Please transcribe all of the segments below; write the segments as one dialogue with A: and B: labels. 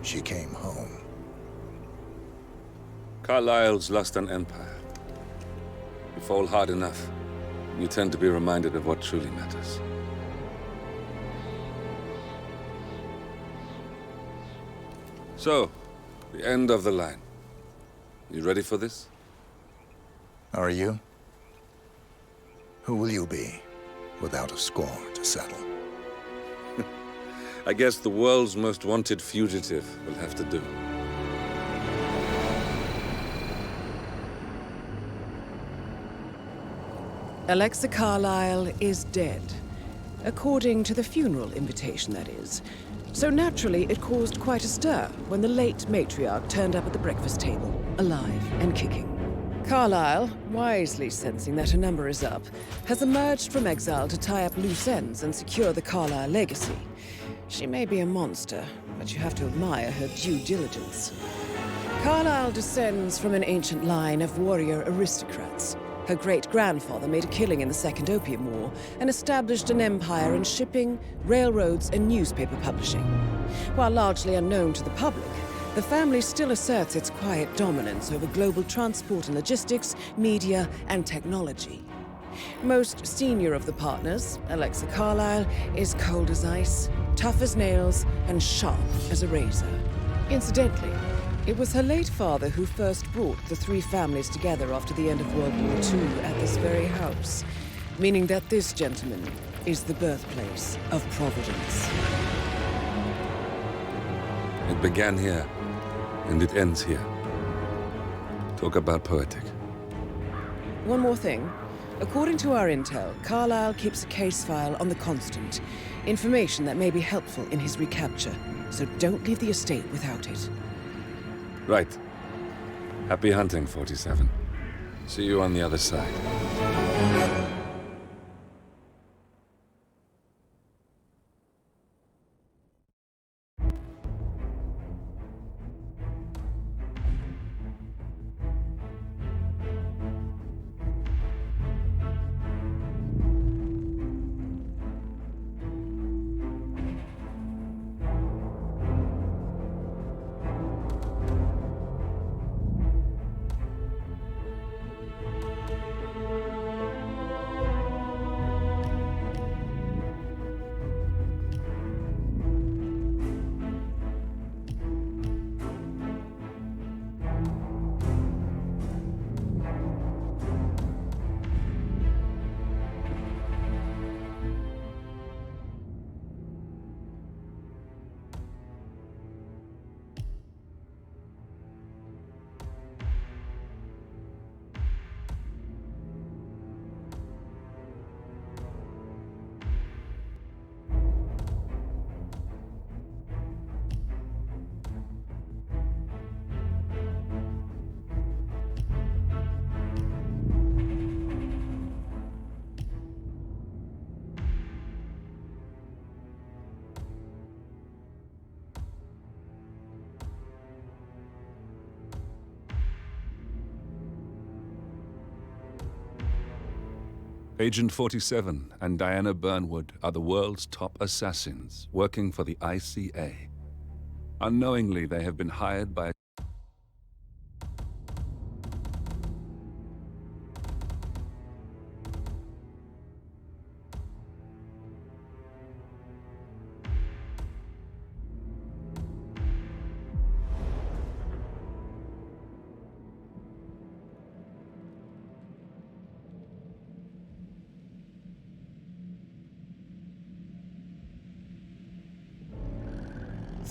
A: she came home.
B: Carlyle's lost an empire. You fall hard enough, you tend to be reminded of what truly matters. So, the end of the line. You ready for this?
A: Are you? Who will you be, without a score to settle?
B: I guess the world's most wanted fugitive will have to do.
C: Alexa Carlyle is dead. According to the funeral invitation, that is. So naturally, it caused quite a stir when the late matriarch turned up at the breakfast table, alive and kicking. Carlyle, wisely sensing that her number is up, has emerged from exile to tie up loose ends and secure the Carlyle legacy. She may be a monster, but you have to admire her due diligence. Carlyle descends from an ancient line of warrior aristocrats. Her great-grandfather made a killing in the Second Opium War and established an empire in shipping, railroads, and newspaper publishing. While largely unknown to the public, the family still asserts its quiet dominance over global transport and logistics, media, and technology. Most senior of the partners, Alexa Carlyle, is cold as ice, tough as nails, and sharp as a razor. Incidentally, it was her late father who first brought the three families together after the end of World War II at this very house, meaning that this gentleman is the birthplace of Providence.
B: It began here, and it ends here. Talk about poetic.
C: One more thing. According to our intel, Carlyle keeps a case file on the Constant, information that may be helpful in his recapture, so don't leave the estate without it.
B: Right. Happy hunting, 47. See you on the other side. Agent 47 and Diana Burnwood are the world's top assassins working for the ICA. Unknowingly, they have been hired by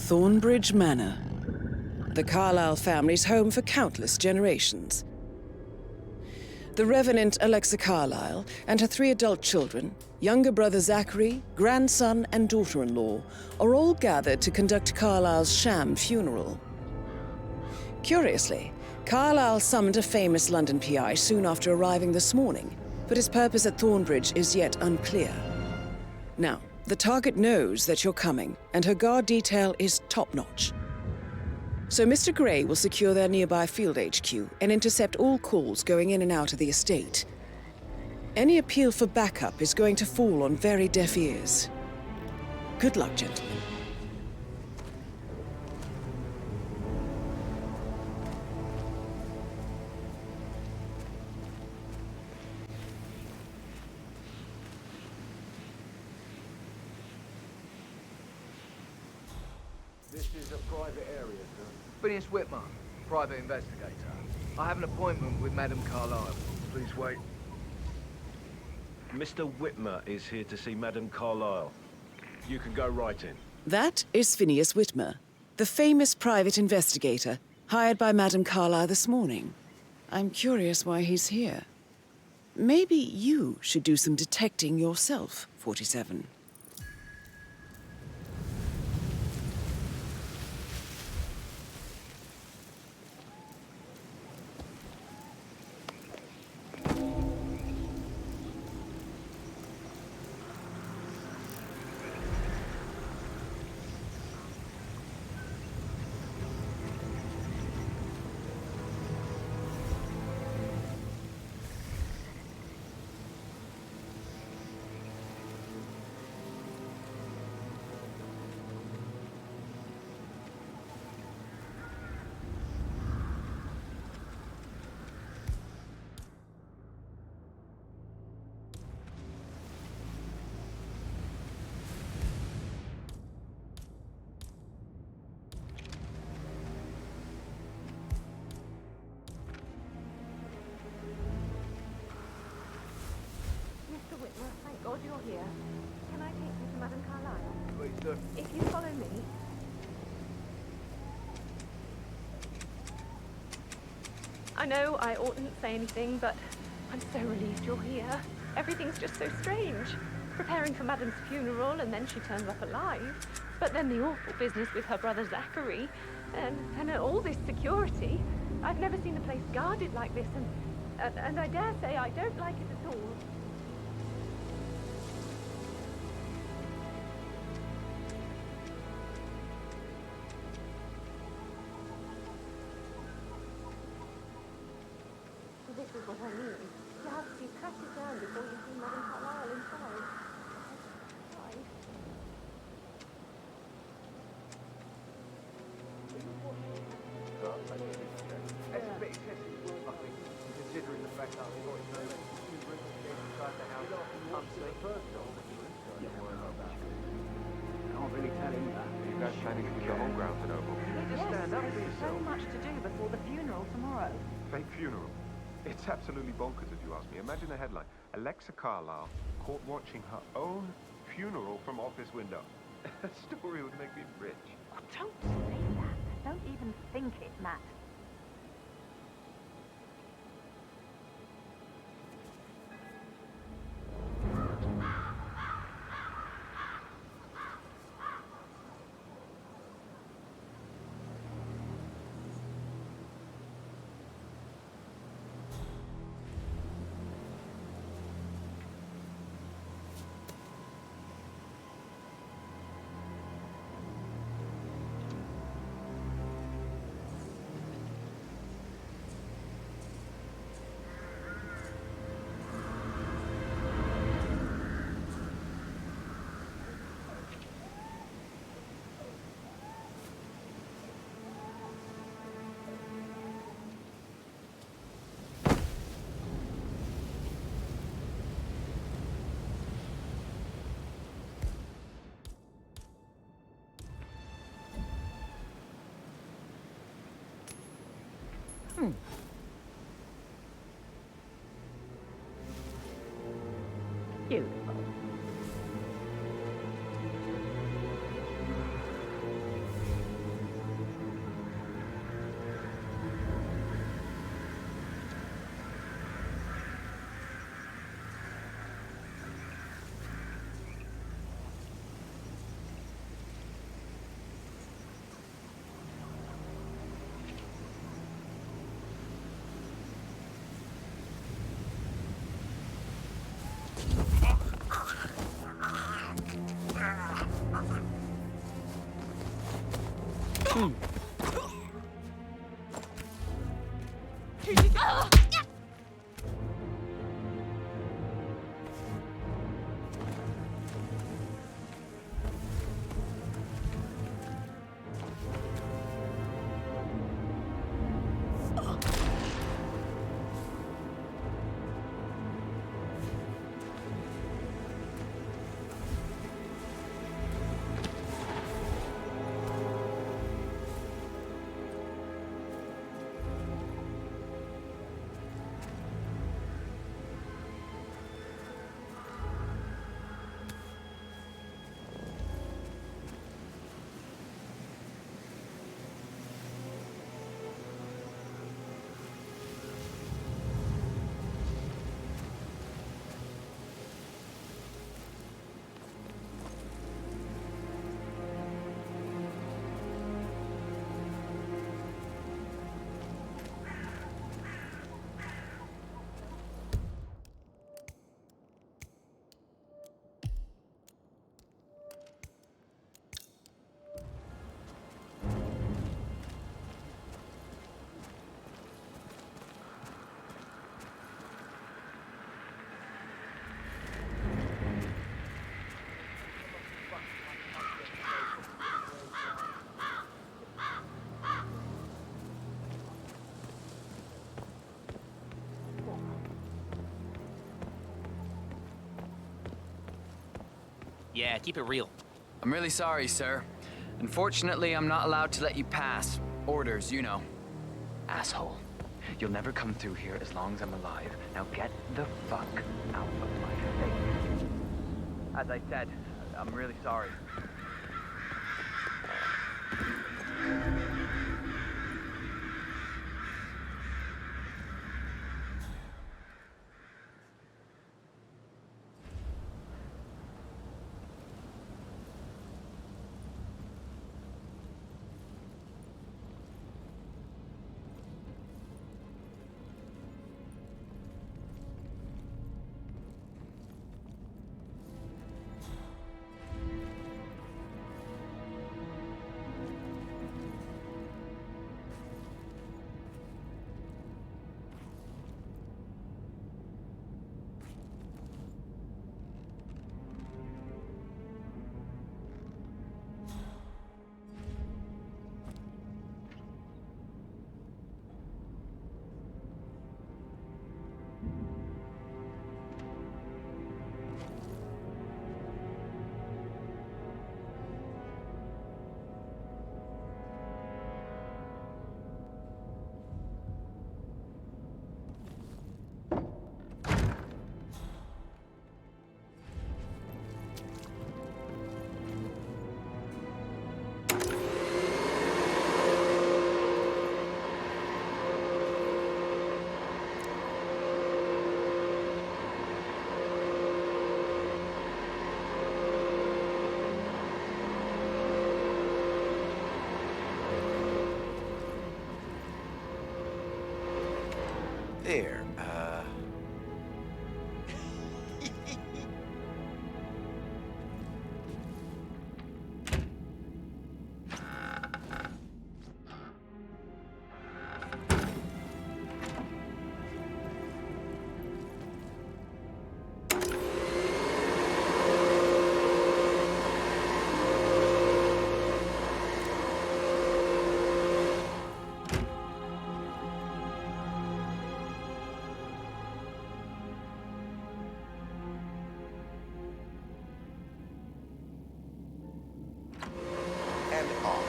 C: Thornbridge Manor, the Carlyle family's home for countless generations. The Revenant Alexa Carlyle and her 3 adult children, younger brother Zachary, grandson, and daughter-in-law, are all gathered to conduct Carlyle's sham funeral. Curiously, Carlyle summoned a famous London PI soon after arriving this morning, but his purpose at Thornbridge is yet unclear. Now, the target knows that you're coming, and her guard detail is top-notch. So Mr. Gray will secure their nearby field HQ and intercept all calls going in and out of the estate. Any appeal for backup is going to fall on very deaf ears. Good luck, gentlemen.
D: This is a private area, sir. Phineas Whitmer, private investigator. I have an appointment with Madame Carlyle. Please wait.
E: Mr. Whitmer is here to see Madame Carlyle. You can go right in.
C: That is Phineas Whitmer, the famous private investigator hired by Madame Carlyle this morning. I'm curious why he's here. Maybe you should do some detecting yourself, 47.
F: Mr. Whitmer, thank God you're here. Can I take you to Madame Carlyle?
D: Please, sir.
F: If you follow me. I know I oughtn't say anything, but I'm so relieved you're here. Everything's just so strange. Preparing for Madame's funeral, and then she turns up alive. But then the awful business with her brother Zachary, and all this security. I've never seen the place guarded like this, and I dare say I don't like it at all. This is what I mean. You have to be pretty down before you see Madame Carlyle inside. Right.
D: That's a bit excessive, I think, considering the fact that I've got no two rooms inside the house. Can't really tell him that.
G: Are you guys planning to keep the whole ground to Noble?
D: Just stand up for
F: There's so
D: yourself.
F: much to do before the funeral tomorrow.
G: Fake funeral. It's absolutely bonkers if you ask me. Imagine the headline. Alexa Carlyle caught watching her own funeral from office window. A story would make me rich.
F: Oh, don't say that. Don't even think it, Matt. Beautiful.
H: Yeah, keep it real.
I: I'm really sorry, sir. Unfortunately, I'm not allowed to let you pass. Orders, you know. Asshole. You'll never come through here as long as I'm alive. Now get the fuck out of my face. As I said, I'm really sorry.
J: There, and off.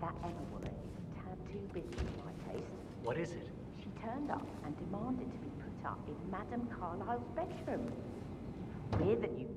K: That Emma woman is a tad too busy for my taste.
H: What is it?
K: She turned up and demanded to be put up in Madame Carlyle's bedroom. Weird that you...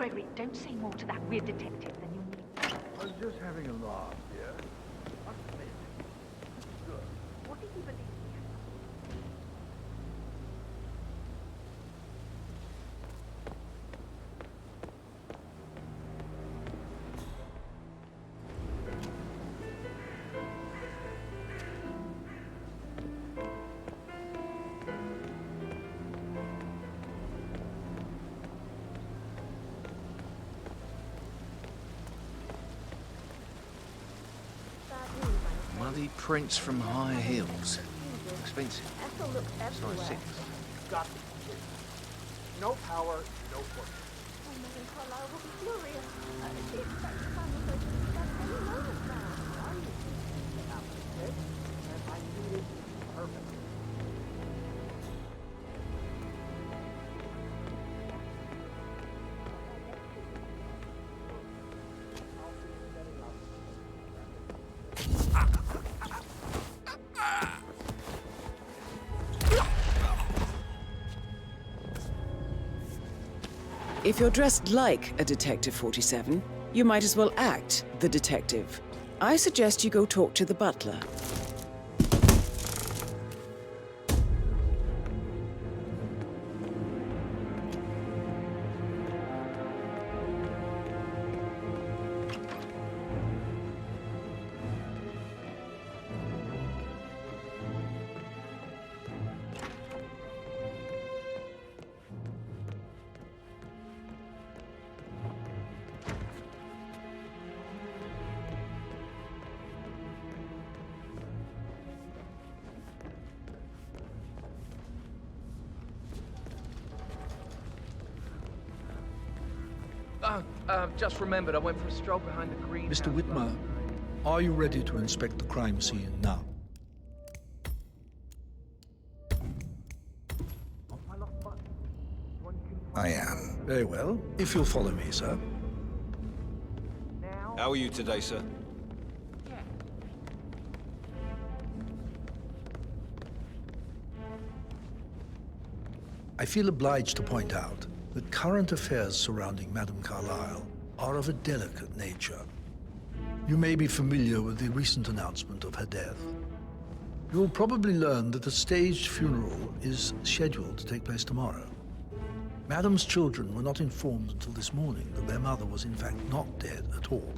K: Gregory, don't say more to that weird detective than you need.
D: I was just having a laugh, yeah? What's this? Good.
K: What do you believe?
H: Muddy prints from high heels. Expensive.
K: Ethel looks everywhere.
H: Size 6.
D: Got it. No power, no force.
F: Oh, Madame Carlyle will be furious. She expects the family to be dead any moment now.
D: I knew it happened, okay? And I knew it perfectly.
C: If you're dressed like a Detective 47, you might as well act the detective. I suggest you go talk to the butler.
D: Just remembered, I went for a stroll behind the green.
J: Mr. Whitmer, are you ready to inspect the crime scene now?
A: I am.
J: Very well. If you'll follow me, sir.
E: How are you today, sir?
J: I feel obliged to point out that current affairs surrounding Madame Carlyle are of a delicate nature. You may be familiar with the recent announcement of her death. You will probably learn that a staged funeral is scheduled to take place tomorrow. Madame's children were not informed until this morning that their mother was in fact not dead at all.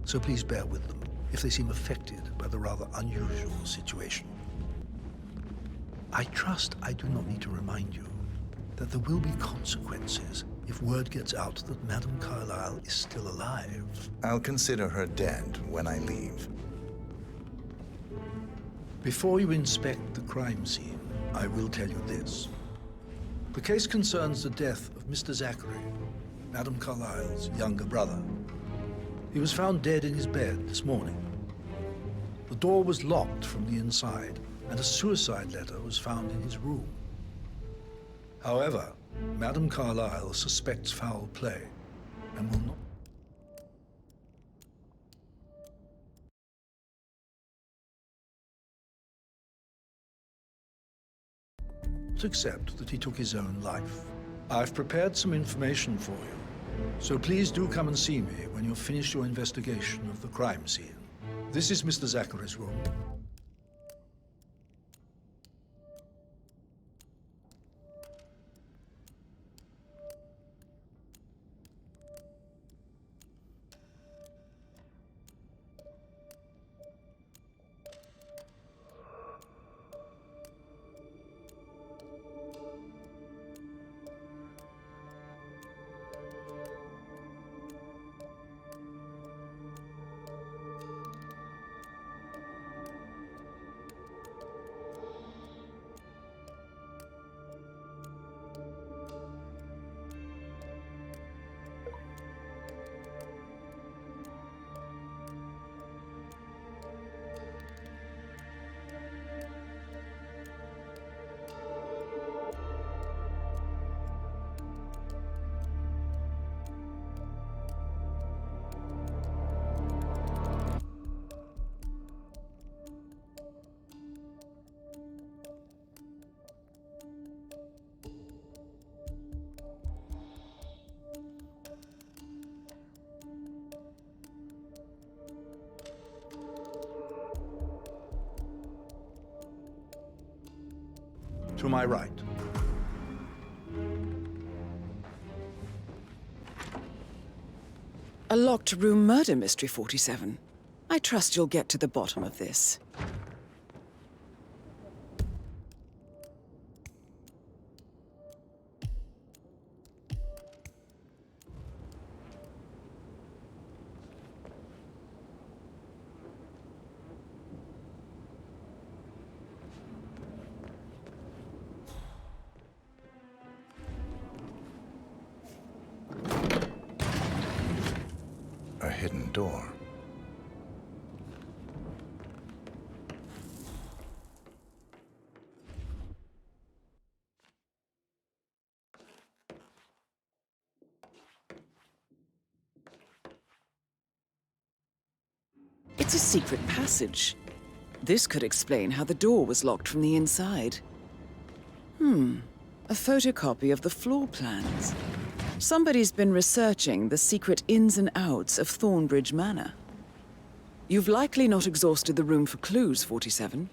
J: So please bear with them if they seem affected by the rather unusual situation. I trust I do not need to remind you that there will be consequences if word gets out that Madame Carlyle is still alive.
A: I'll consider her dead when I leave.
J: Before you inspect the crime scene, I will tell you this. The case concerns the death of Mr. Zachary, Madame Carlyle's younger brother. He was found dead in his bed this morning. The door was locked from the inside, and a suicide letter was found in his room. However, Madame Carlyle suspects foul play and will not accept that he took his own life. I've prepared some information for you, so please do come and see me when you've finished your investigation of the crime scene. This is Mr. Zachary's room. To my right.
C: A locked room murder mystery, 47. I trust you'll get to the bottom of this.
A: A hidden door.
C: It's a secret passage. This could explain how the door was locked from the inside. A photocopy of the floor plans. Somebody's been researching the secret ins and outs of Thornbridge Manor. You've likely not exhausted the room for clues, 47.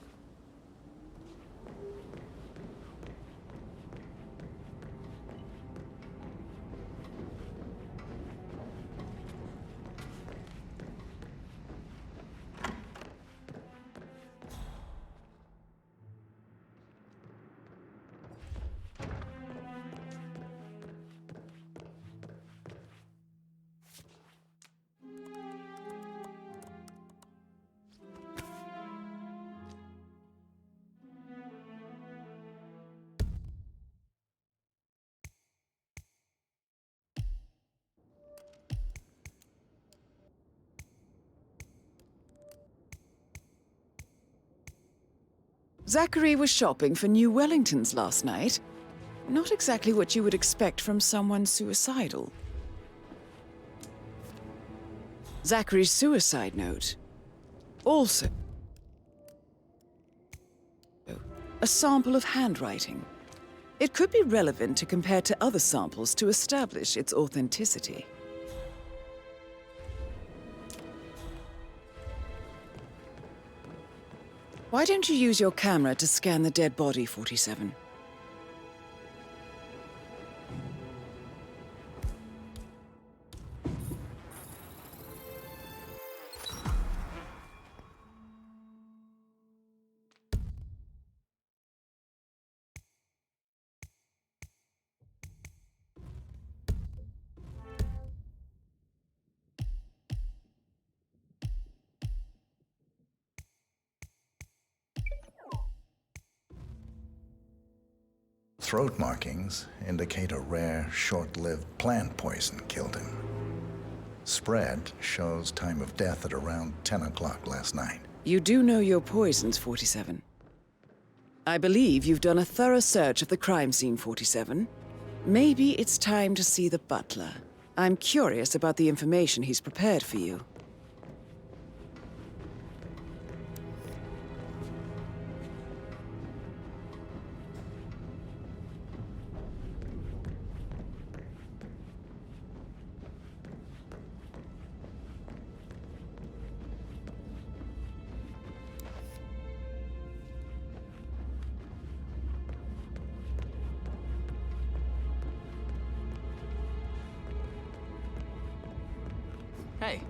C: Zachary was shopping for new Wellingtons last night. Not exactly what you would expect from someone suicidal. Zachary's suicide note. Also, a sample of handwriting. It could be relevant to compare to other samples to establish its authenticity. Why don't you use your camera to scan the dead body, 47?
A: Throat markings indicate a rare, short-lived plant poison killed him. Spread shows time of death at around 10 o'clock last night.
C: You do know your poisons, 47. I believe you've done a thorough search of the crime scene, 47. Maybe it's time to see the butler. I'm curious about the information he's prepared for you.
I: Hey,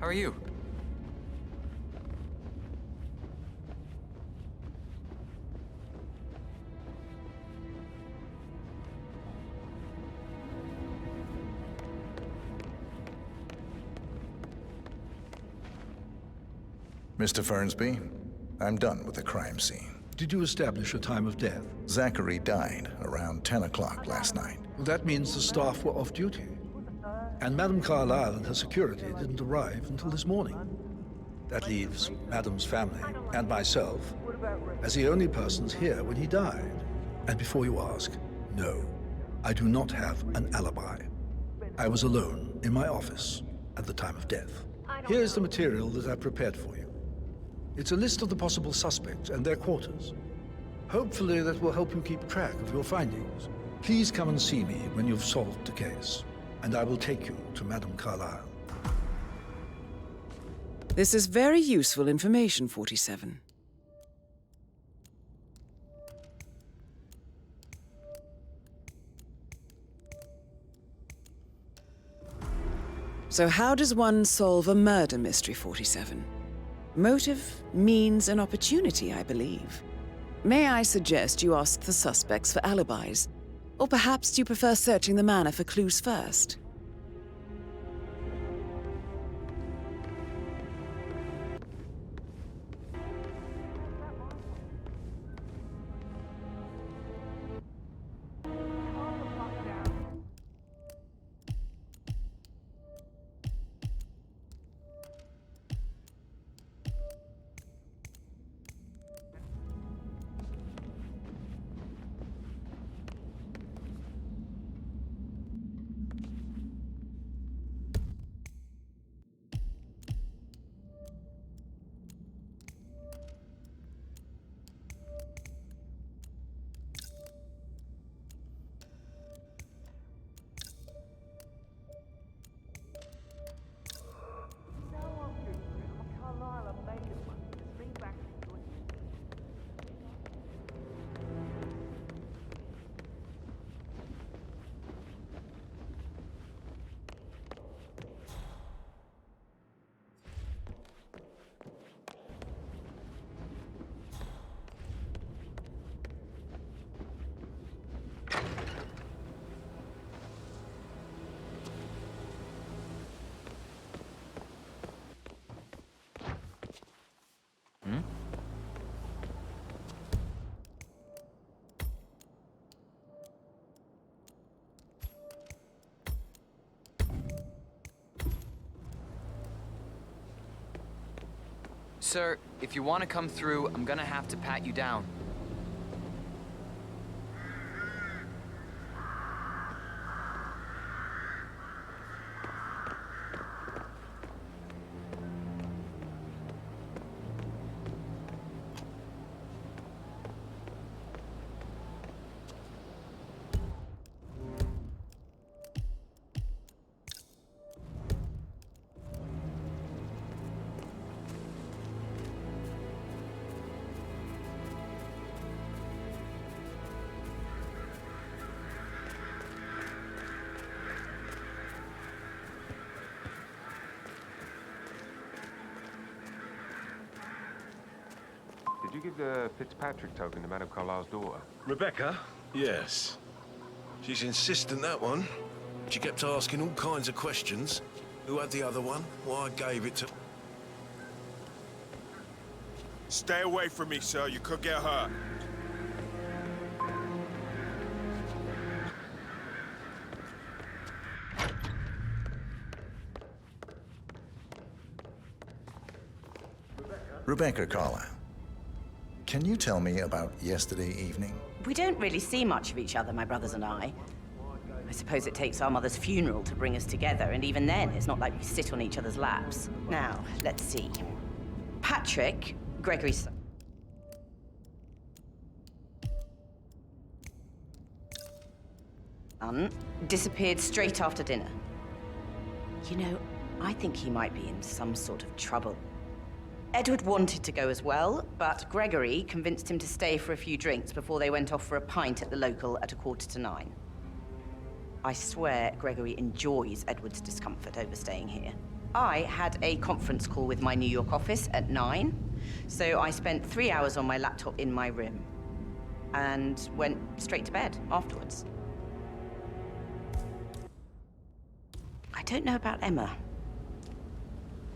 I: how are you?
A: Mr. Fernsby, I'm done with the crime scene.
J: Did you establish a time of death?
A: Zachary died around 10 o'clock last night.
J: Well, that means the staff were off duty. And Madame Carlyle and her security didn't arrive until this morning. That leaves Madame's family and myself as the only persons here when he died. And before you ask, no, I do not have an alibi. I was alone in my office at the time of death. Here's the material that I prepared for you. It's a list of the possible suspects and their quarters. Hopefully that will help you keep track of your findings. Please come and see me when you've solved the case, and I will take you to Madame Carlyle.
C: This is very useful information, 47. So how does one solve a murder mystery, 47? Motive, means, and opportunity, I believe. May I suggest you ask the suspects for alibis? Or perhaps do you prefer searching the manor for clues first?
I: Sir, if you want to come through, I'm gonna have to pat you down.
G: Did you give the Fitzpatrick token to Madame Carlyle's daughter?
E: Rebecca? Yes. She's insistent, that one. She kept asking all kinds of questions. Who had the other one? Why I gave it to...
L: Stay away from me, sir. You could get hurt.
A: Rebecca Carlyle, can you tell me about yesterday evening?
K: We don't really see much of each other, my brothers and I. I suppose it takes our mother's funeral to bring us together, and even then, it's not like we sit on each other's laps. Now, let's see. Patrick, Gregory's son, disappeared straight after dinner. You know, I think he might be in some sort of trouble. Edward wanted to go as well, but Gregory convinced him to stay for a few drinks before they went off for a pint at the local at 9:15. I swear Gregory enjoys Edward's discomfort overstaying here. I had a conference call with my New York office at 9, so I spent 3 hours on my laptop in my room and went straight to bed afterwards. I don't know about Emma.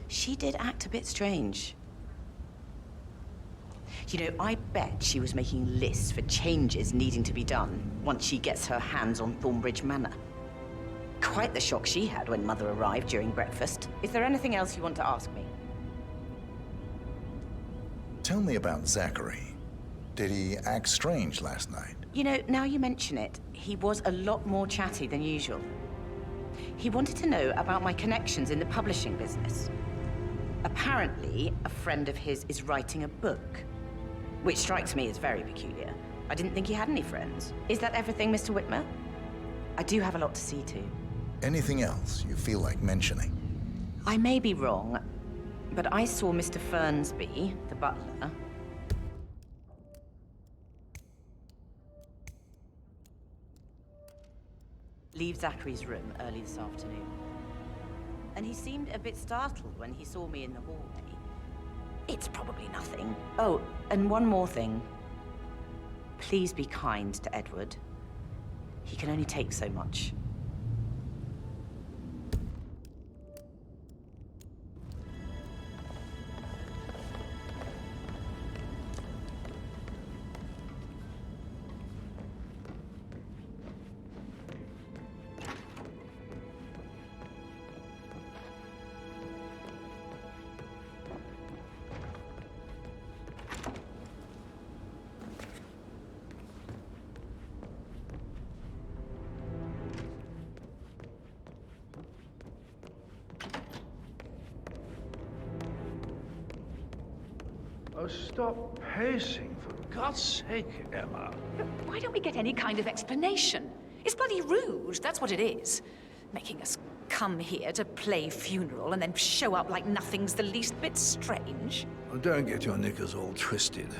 K: She did act a bit strange. You know, I bet she was making lists for changes needing to be done once she gets her hands on Thornbridge Manor. Quite the shock she had when Mother arrived during breakfast. Is there anything else you want to ask me?
A: Tell me about Zachary. Did he act strange last night?
K: You know, now you mention it, he was a lot more chatty than usual. He wanted to know about my connections in the publishing business. Apparently, a friend of his is writing a book, which strikes me as very peculiar. I didn't think he had any friends. Is that everything, Mr. Whitmer? I do have a lot to see to.
A: Anything else you feel like mentioning?
K: I may be wrong, but I saw Mr. Fernsby, the butler, leave Zachary's room early this afternoon. and he seemed a bit startled when he saw me in the hallway. It's probably nothing. Oh, and one more thing. Please be kind to Edward. He can only take so much.
J: Oh, stop pacing, for God's sake, Emma.
M: Why don't we get any kind of explanation? It's bloody rude, that's what it is. Making us come here to play funeral and then show up like nothing's the least bit strange.
J: Oh, don't get your knickers all twisted.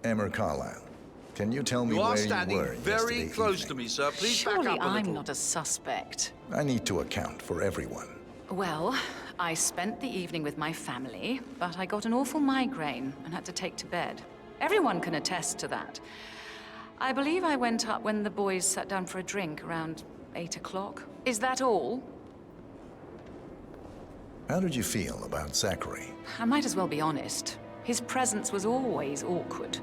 A: Emma Carlyle, can you tell me
H: You are
A: where
H: standing
A: you were
H: very
A: yesterday
H: close
A: evening?
H: to me, sir. Please back
M: Surely
H: up a little.
M: I'm not a suspect.
A: I need to account for everyone.
M: Well, I spent the evening with my family, but I got an awful migraine and had to take to bed. Everyone can attest to that. I believe I went up when the boys sat down for a drink around 8 o'clock. Is that all?
A: How did you feel about Zachary?
M: I might as well be honest. His presence was always awkward.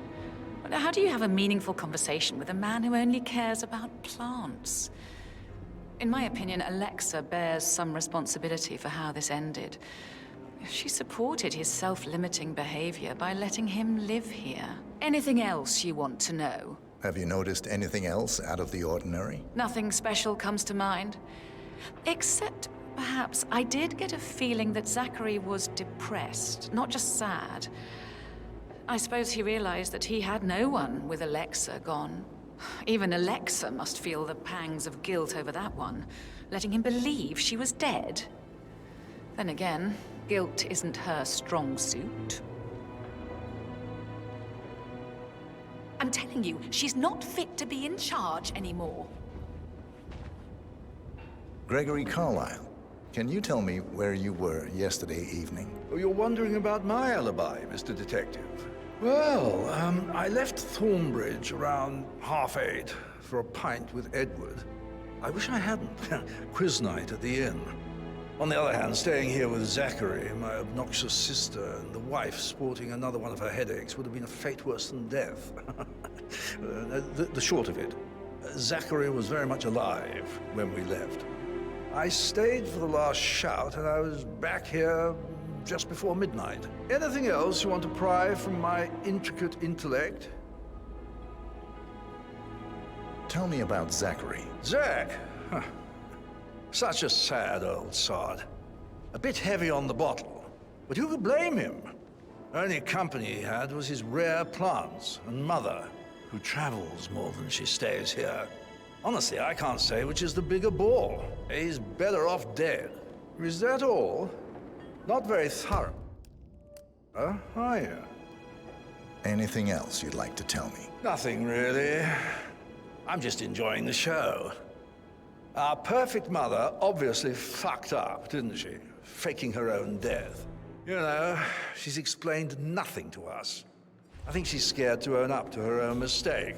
M: But how do you have a meaningful conversation with a man who only cares about plants? In my opinion, Alexa bears some responsibility for how this ended. She supported his self-limiting behavior by letting him live here. Anything else you want to know?
A: Have you noticed anything else out of the ordinary?
M: Nothing special comes to mind. Except, perhaps, I did get a feeling that Zachary was depressed, not just sad. I suppose he realized that he had no one with Alexa gone. Even Alexa must feel the pangs of guilt over that one, letting him believe she was dead. Then again, guilt isn't her strong suit. I'm telling you, she's not fit to be in charge anymore.
A: Gregory Carlyle, can you tell me where you were yesterday evening?
J: Oh, you're wondering about my alibi, Mr. Detective. Well, I left Thornbridge around 8:30 for a pint with Edward. I wish I hadn't. Quiz night at the inn. On the other hand, staying here with Zachary, my obnoxious sister, and the wife sporting another one of her headaches would have been a fate worse than death. The short of it, Zachary was very much alive when we left. I stayed for the last shout, and I was back here just before midnight. Anything else you want to pry from my intricate intellect?
A: Tell me about Zachary.
J: Zach? Huh. Such a sad old sod. A bit heavy on the bottle, but who could blame him? Only company he had was his rare plants and mother, who travels more than she stays here. Honestly, I can't say which is the bigger ball. He's better off dead. Is that all? Not very thorough. Are you?
A: Anything else you'd like to tell me?
J: Nothing, really. I'm just enjoying the show. Our perfect mother obviously fucked up, didn't she? Faking her own death. You know, she's explained nothing to us. I think she's scared to own up to her own mistake.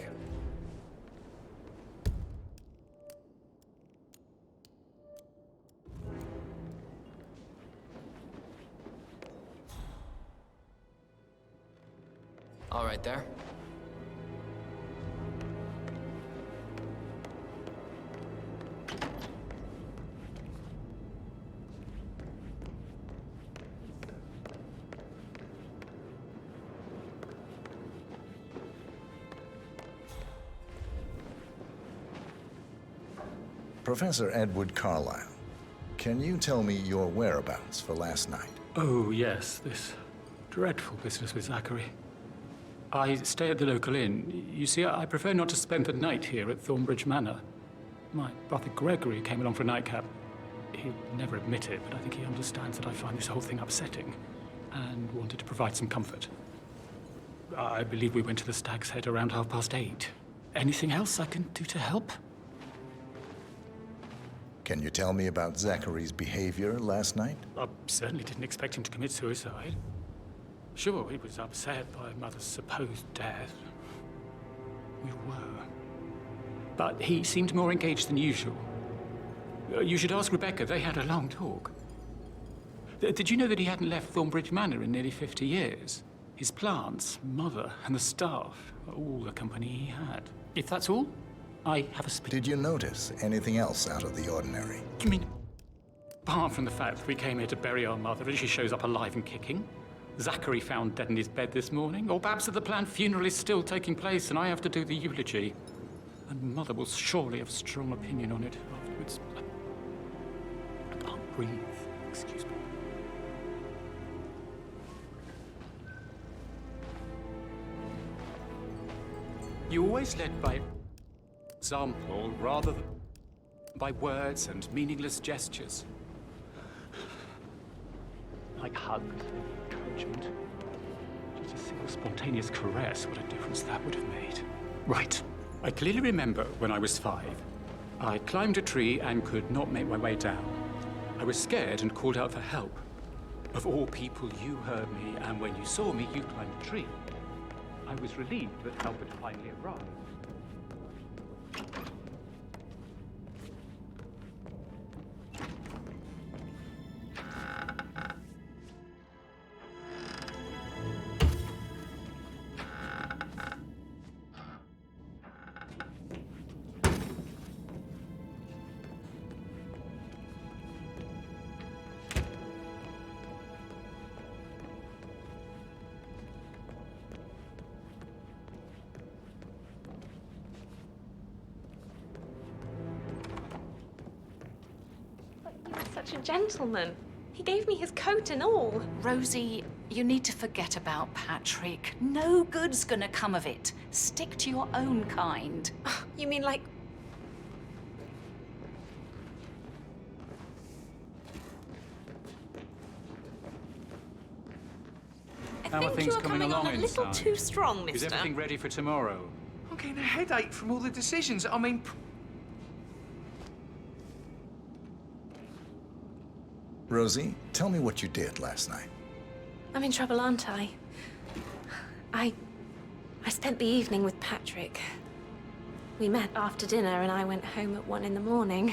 I: All right there.
A: Professor Edward Carlyle, can you tell me your whereabouts for last night?
N: Oh, yes, this dreadful business with Zachary. I stay at the local inn. You see, I prefer not to spend the night here at Thornbridge Manor. My brother Gregory came along for a nightcap. He'll never admit it, but I think he understands that I find this whole thing upsetting and wanted to provide some comfort. I believe we went to the Stag's Head around 8:30. Anything else I can do to help?
A: Can you tell me about Zachary's behavior last night?
N: I certainly didn't expect him to commit suicide. Sure, he was upset by Mother's supposed death. We were. But he seemed more engaged than usual. You should ask Rebecca. They had a long talk. Did you know that he hadn't left Thornbridge Manor in nearly 50 years? His plants, Mother, and the staff are all the company he had. If that's all, I have a speech.
A: Did you notice anything else out of the ordinary?
N: You mean, apart from the fact that we came here to bury our mother and she shows up alive and kicking? Zachary found dead in his bed this morning? Or perhaps that the planned funeral is still taking place and I have to do the eulogy? And Mother will surely have a strong opinion on it afterwards. I can't breathe. Excuse me. You always led by example rather than by words and meaningless gestures. Like hugs, encouragement. Just a single spontaneous caress, what a difference that would have made. Right. I clearly remember when I was 5. I climbed a tree and could not make my way down. I was scared and called out for help. Of all people, you heard me, and when you saw me, you climbed the tree. I was relieved that help had finally arrived.
F: Such a gentleman. He gave me his coat and all.
M: Rosie, you need to forget about Patrick. No good's gonna come of it. Stick to your own kind.
F: You mean like...
N: How are things coming along
F: a little
N: inside?
F: too strong, mister.
N: Is everything ready for tomorrow?
I: I'm getting a headache from all the decisions. I mean...
A: Rosie, tell me what you did last night.
F: I'm in trouble, aren't I? I spent the evening with Patrick. We met after dinner and I went home at 1 in the morning.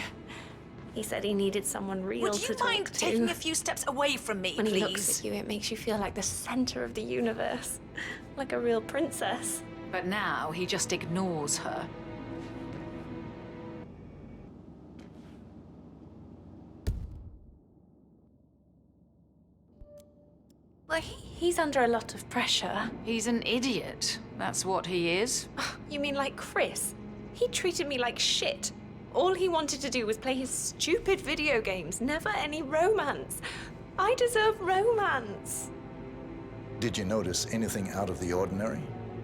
F: He said he needed someone real
M: Would
F: to
M: you
F: talk
M: mind
F: to.
M: taking a few steps away from me,
F: When
M: please?
F: he looks at you, it makes you feel like the center of the universe. Like a real princess.
M: But now he just ignores her.
F: Well, he's under a lot of pressure.
M: He's an idiot. That's what he is.
F: You mean like Chris? He treated me like shit. All he wanted to do was play his stupid video games, never any romance. I deserve romance.
A: Did you notice anything out of the ordinary?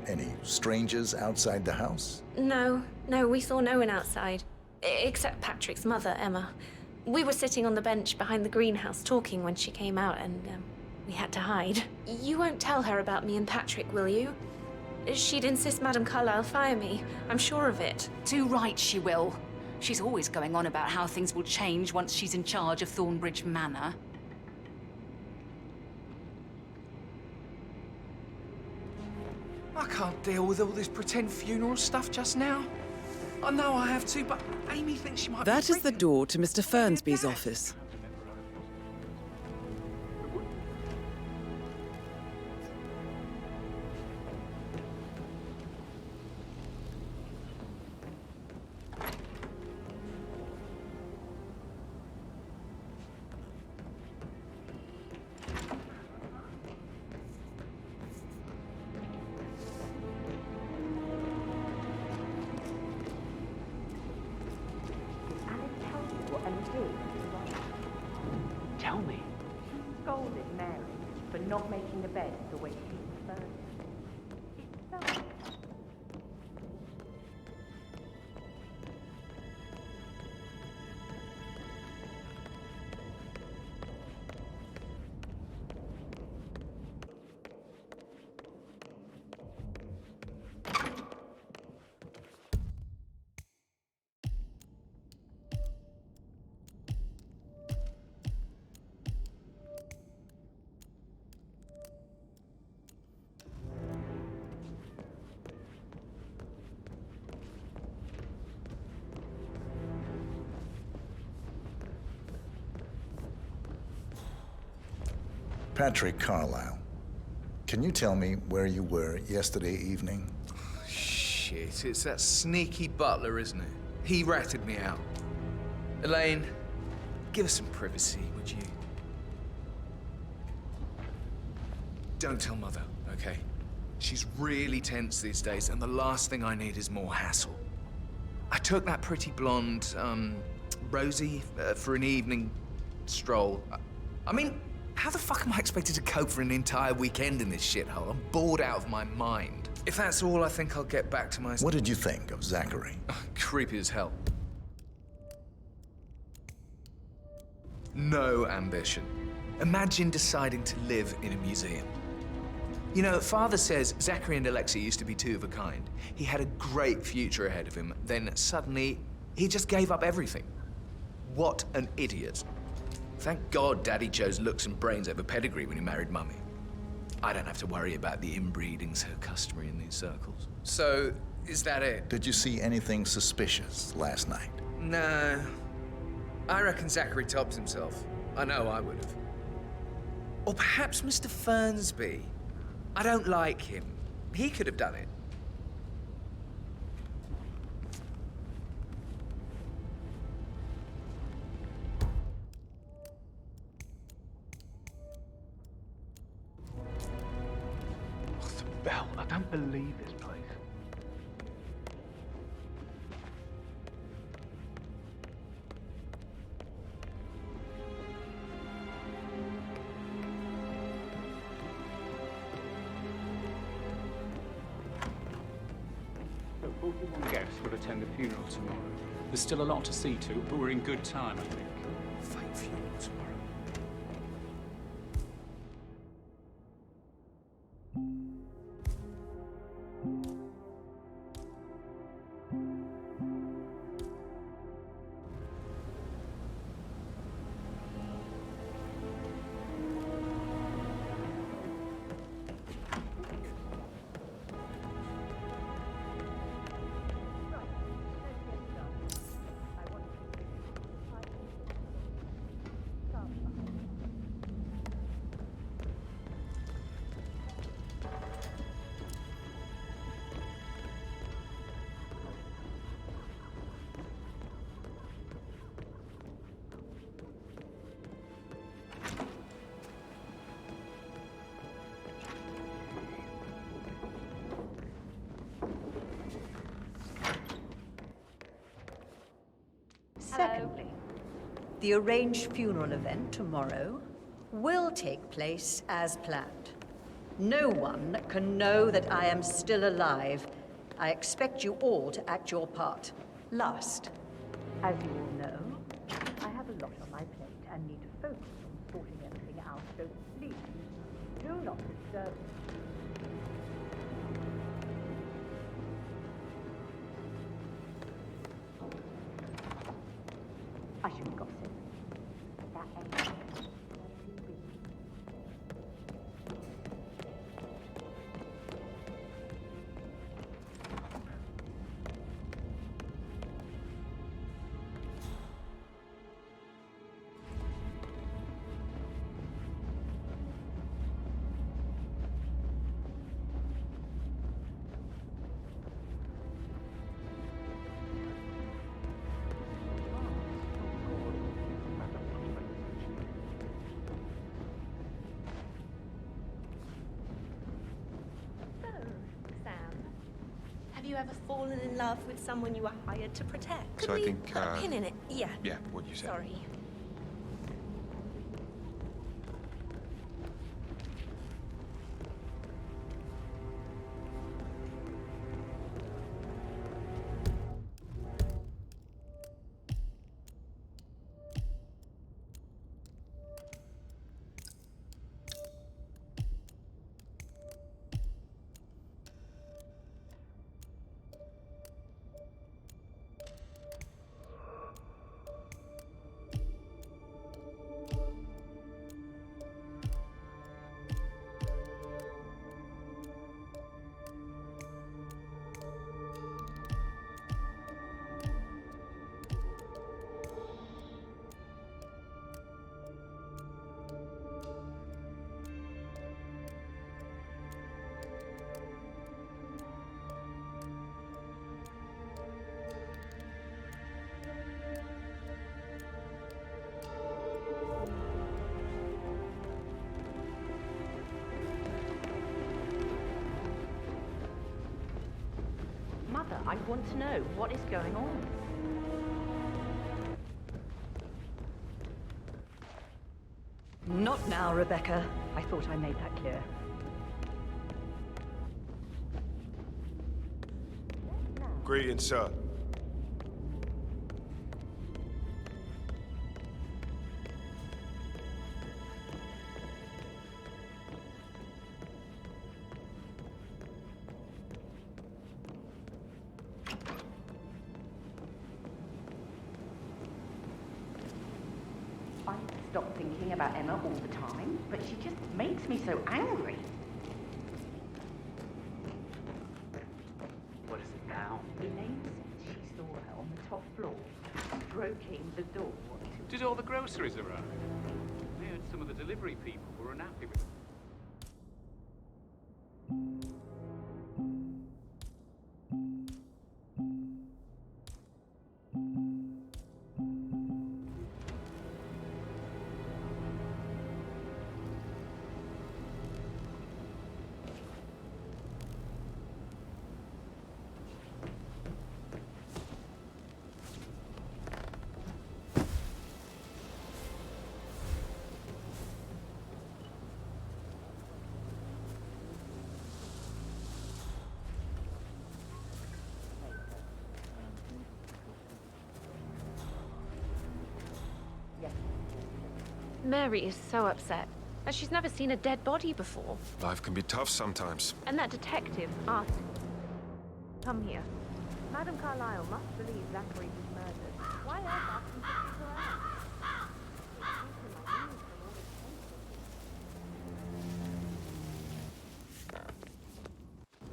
A: Any strangers outside the house?
F: No, we saw no one outside. Except Patrick's mother, Emma. We were sitting on the bench behind the greenhouse talking when she came out and we had to hide. You won't tell her about me and Patrick, will you? She'd insist Madame Carlyle fire me. I'm sure of it.
M: Too right she will. She's always going on about how things will change once she's in charge of Thornbridge Manor.
I: I can't deal with all this pretend funeral stuff just now. I know I have to, but Amy thinks she might be
C: That is the
I: pregnant.
C: door to Mr. Fernsby's office.
I: Tell me.
K: Scolded Mary for not making the bed the way she preferred.
A: Patrick Carlisle, can you tell me where you were yesterday evening?
D: Shit, it's that sneaky butler, isn't it? He ratted me out. Elaine, give us some privacy, would you? Don't tell Mother, okay? She's really tense these days, and the last thing I need is more hassle. I took that pretty blonde, Rosie, for an evening stroll. I mean, how the fuck am I expected to cope for an entire weekend in this shithole? I'm bored out of my mind. If that's all, I think I'll get back to my...
A: What did you think of Zachary?
D: Creepy as hell. No ambition. Imagine deciding to live in a museum. You know, Father says Zachary and Alexei used to be two of a kind. He had a great future ahead of him, then suddenly, he just gave up everything. What an idiot. Thank God Daddy chose looks and brains over pedigree when he married Mummy. I don't have to worry about the inbreeding so customary in these circles. So, is that it?
A: Did you see anything suspicious last night?
D: No. I reckon Zachary tops himself. I know I would have. Or perhaps Mr. Fernsby. I don't like him. He could have done it.
G: What's the bell? I don't believe this place.
N: So 41 guests will attend the funeral tomorrow. There's still a lot to see to, but we're in good time, I think.
D: Fake funeral tomorrow.
O: Secondly, the arranged funeral event tomorrow will take place as planned. No one can know that I am still alive. I expect you all to act your part. Last, as you all know, I have a lot on my plate and need to focus on sorting everything out, so please do not disturb me. I shouldn't gossip. That ain't
P: Have you ever fallen in love with someone you were hired to protect? Could
L: So I
P: we
L: think,
P: put a pin in it? Yeah.
L: Yeah, what you said.
P: Sorry.
Q: want to know what is going on.
O: Not now, Rebecca. I thought I made that clear.
L: Greetings, sir.
K: I stop thinking about Emma all the time, but she just makes me so angry.
I: What is it now?
K: Elaine said she saw her on the top floor, stroking the door.
N: Did all the groceries arrive? I heard some of the delivery people were unhappy with them.
F: Mary is so upset, as she's never seen a dead body before.
L: Life can be tough sometimes.
F: And that detective asked, "Come here. Madame Carlyle must believe Zachary was murdered. Why else ask him to stick around?"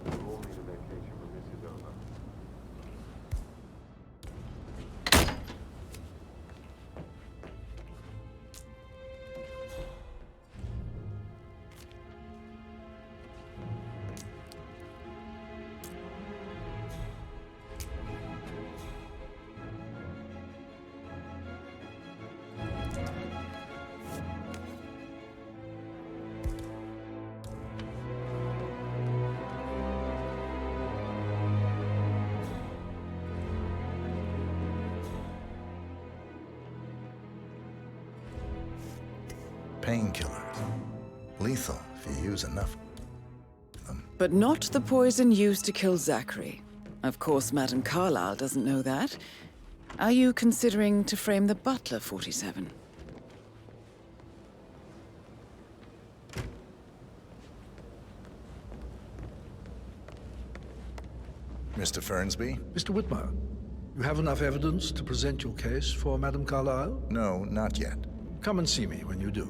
G: You all need a vacation when this is over.
A: Painkillers. Lethal if you use enough of them.
C: But not the poison used to kill Zachary. Of course, Madame Carlyle doesn't know that. Are you considering to frame the butler, 47?
A: Mr. Fernsby?
J: Mr. Whitmer, you have enough evidence to present your case for Madame Carlyle?
A: No, not yet.
J: Come and see me when you do.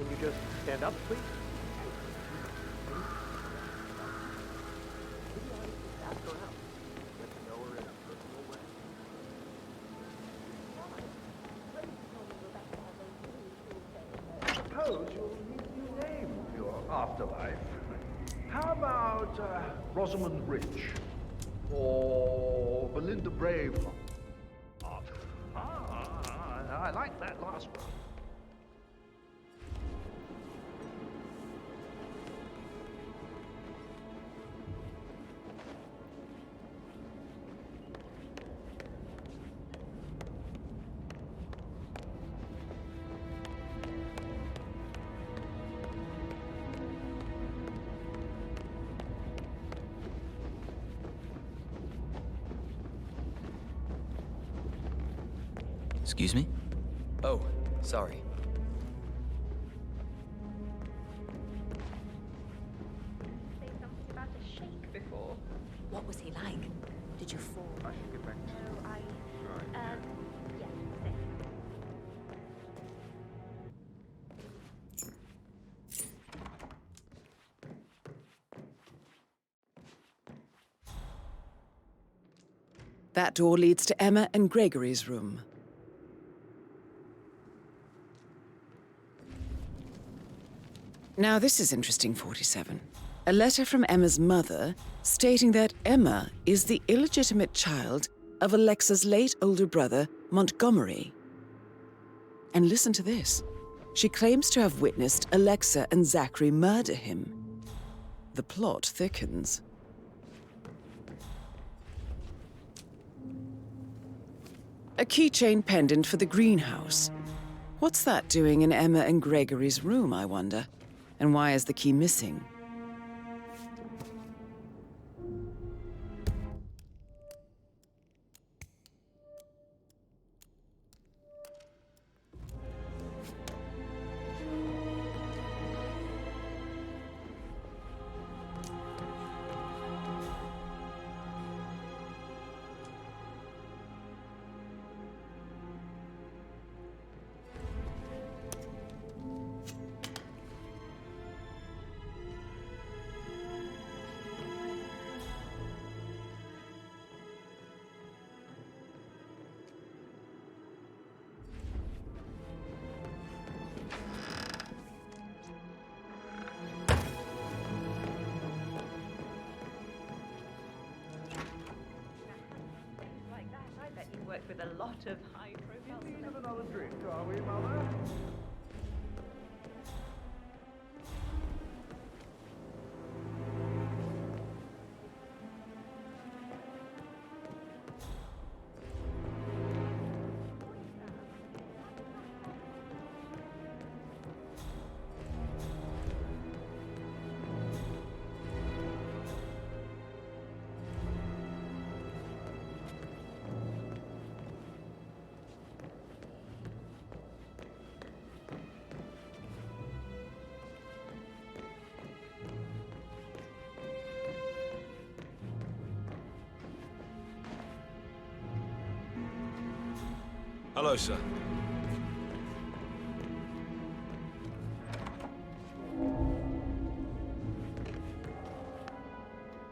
R: Can you just stand up, please? Ask her out. Get to know her in a personal way.
J: I suppose you'll need a new name for your afterlife. How about Rosamund Rich? Or Belinda Brave? I like that last one.
I: Excuse me? Oh, sorry.
F: Say something about a shake before.
P: What was he like? Did you fall?
G: I should get back to you.
F: No,
G: Right.
F: yeah, same.
C: That door leads to Emma and Gregory's room. Now this is interesting, 47. A letter from Emma's mother stating that Emma is the illegitimate child of Alexa's late older brother, Montgomery. And listen to this. She claims to have witnessed Alexa and Zachary murder him. The plot thickens. A keychain pendant for the greenhouse. What's that doing in Emma and Gregory's room, I wonder? And why is the key missing?
F: Worked with a lot of high-profile
J: In need of another drink, are we, Mother?
E: Hello, sir.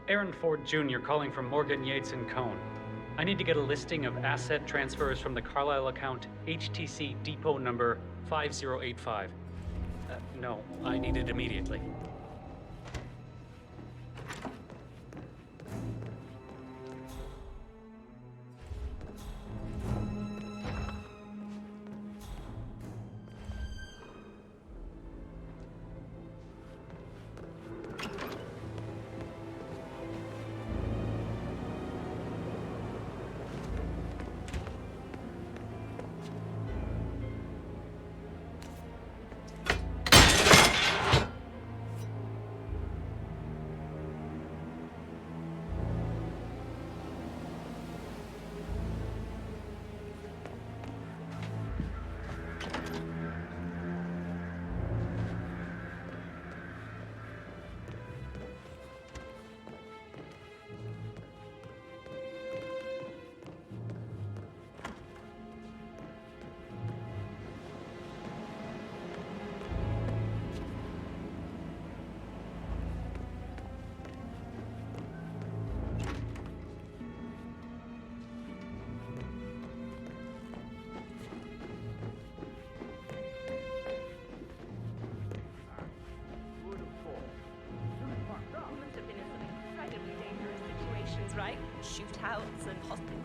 N: Aaron Ford Jr. calling from Morgan, Yates & Cohn. I need to get a listing of asset transfers from the Carlisle account HTC depot number 5085. No, I need it immediately.
P: shootouts and hospital.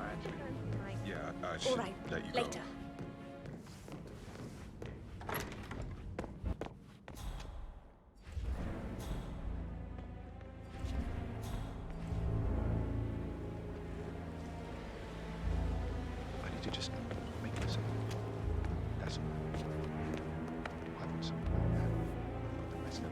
G: Yeah, I
P: All
G: should
P: right,
G: let you go.
P: later.
G: I need to just make this up. That's all. I want something like that. Put the rest of it.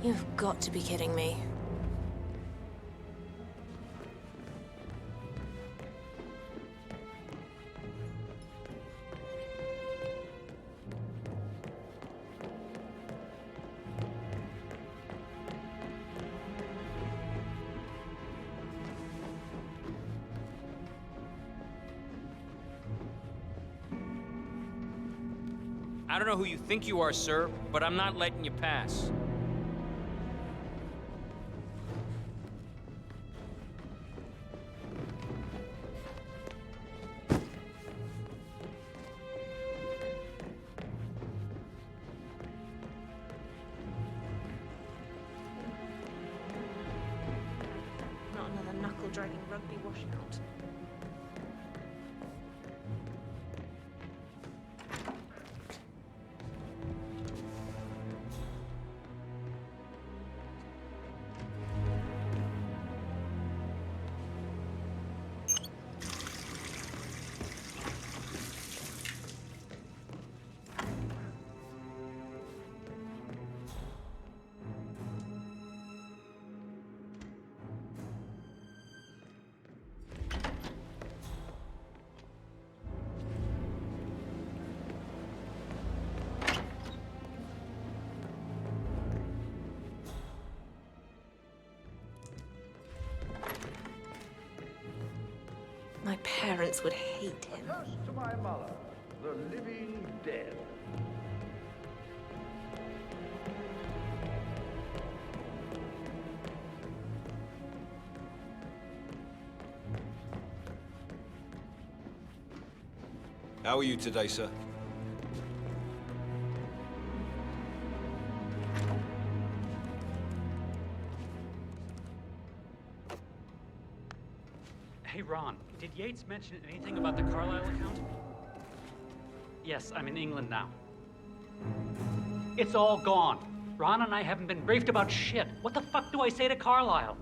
P: You've got to be kidding me.
S: I don't know who you think you are, sir, but I'm not letting you pass.
P: Not another knuckle-dragging rugby washout. parents would hate him.
R: Toast to my mother, the living dead.
E: How are you today, sir?
T: Hey, Ron, did Yates mention anything about the Carlisle account? Yes, I'm in England now. It's all gone. Ron and I haven't been briefed about shit. What the fuck do I say to Carlisle?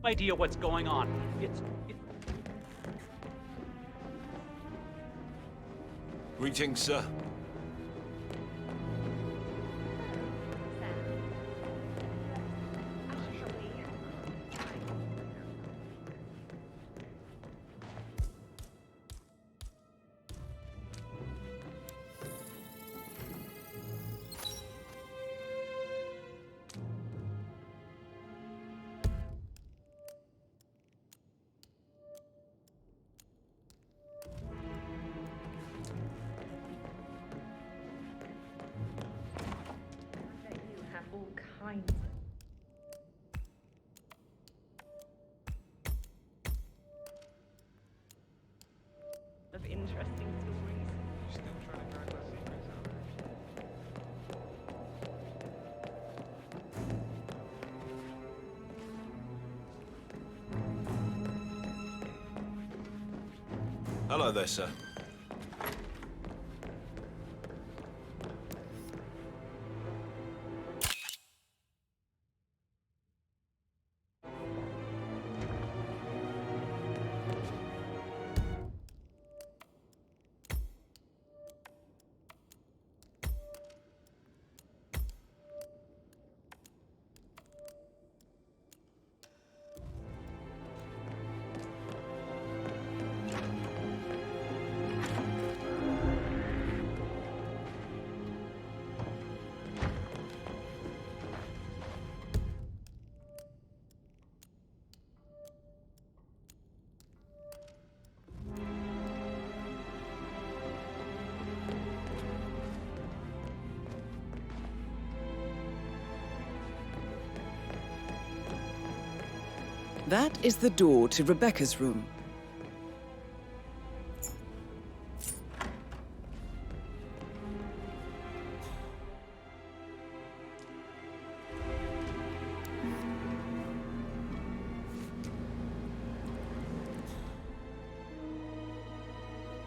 T: Idea what's going on.
E: Greetings, sir.
F: You have all kinds of interesting stories.
G: Still trying to crack our secrets out
E: Hello there, sir.
C: That is the door to Rebecca's room.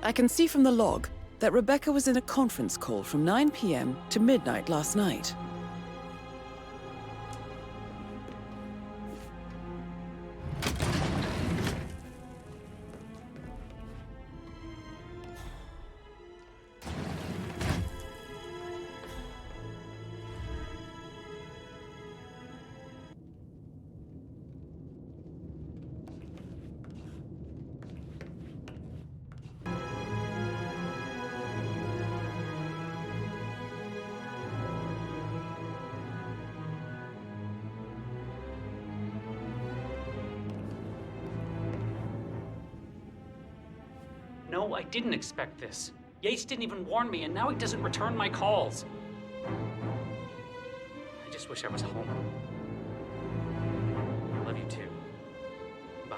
C: I can see from the log that Rebecca was in a conference call from 9 p.m. to midnight last night.
T: No, I didn't expect this. Yates didn't even warn me, and now he doesn't return my calls. I just wish I was home. I love you too. Bye.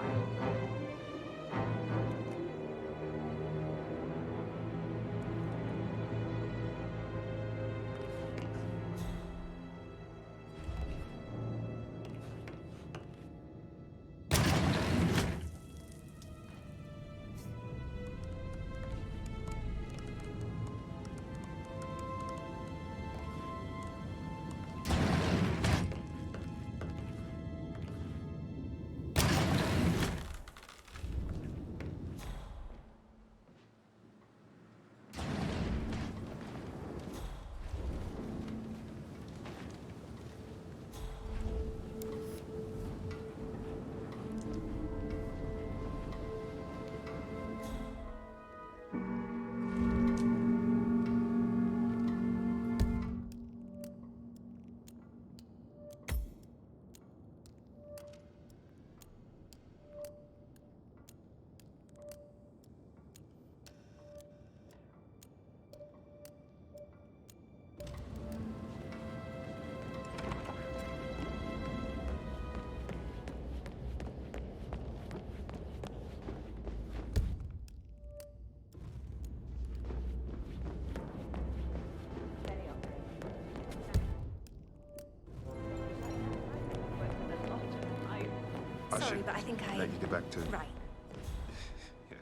G: I
P: Sorry,
G: should
P: but I think I...
G: let you get back to...
P: Right.
G: Yeah.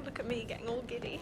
F: Look at me getting all giddy.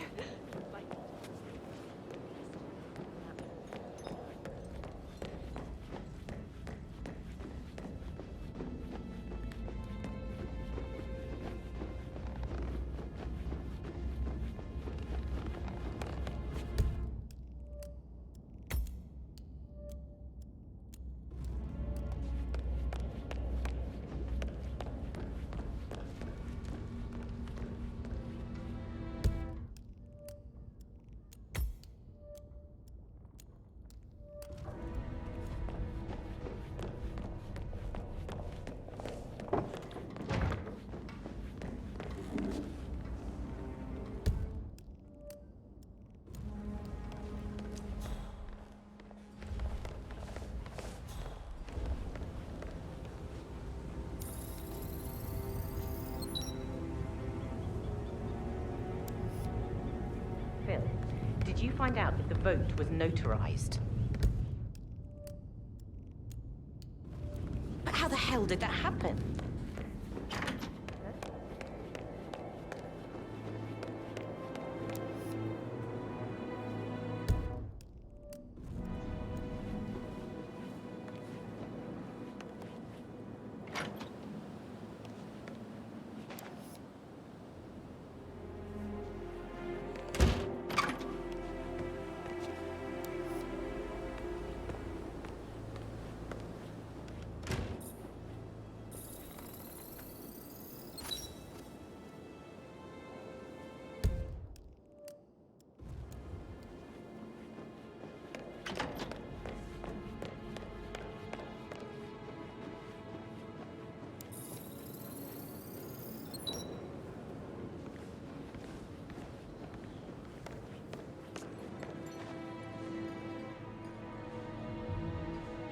K: Phil, did you find out that the vote was notarized? But how the hell did that happen?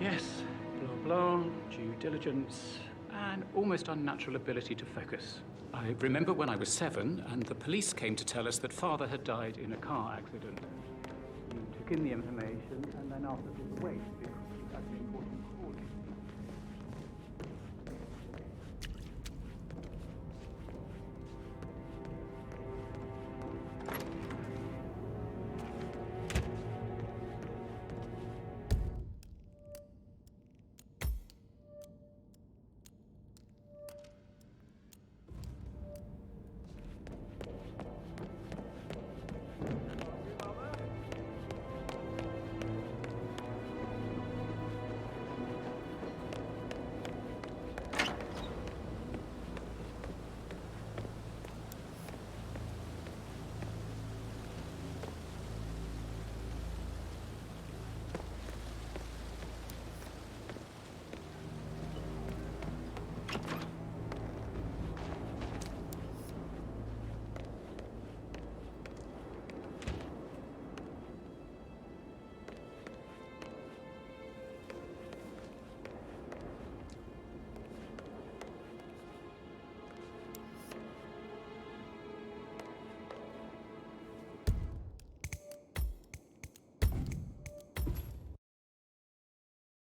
N: Yes, blah, due diligence, and almost unnatural ability to focus. I remember when I was 7, and the police came to tell us that Father had died in a car accident. You took in the information, and then asked us all to wait because you had an important